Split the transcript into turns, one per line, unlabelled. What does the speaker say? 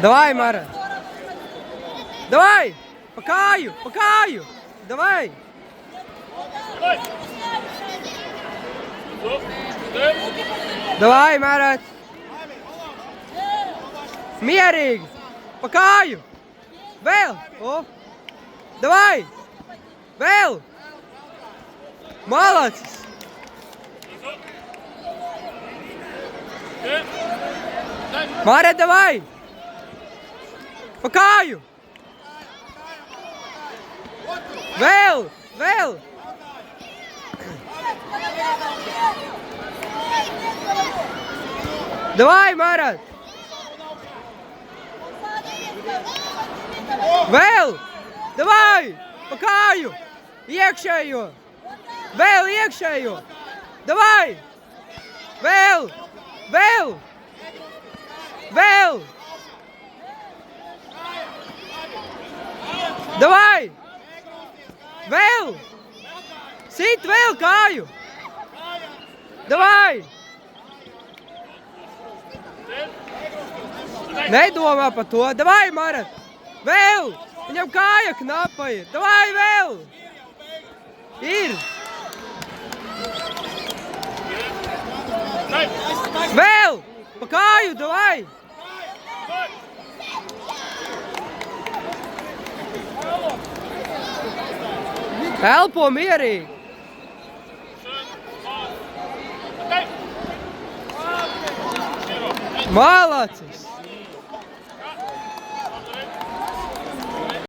Давай, Мара. Давай. По каю, по каю. Давай. Давай, Marat! Mierīgi! Pa kāju! Vēl! O! Davai! Vēl! Malacis! Marat, davai! Pa kāju! Vēl! Vēl! Давай, Marat! Vēl! Davai! Pa kāju! Iekšējo! Vēl iekšējo! Davai! Vēl! Vēl! Vēl! Davai! Vēl! Sit vēl kāju! Davai! Nedomā par to. Davai, Marat! Vēl! Viņam kāja knapa ir. Davai, vēl! Ir! Vēl! Pa kāju, davai! Elpo mierīgi! Malacis!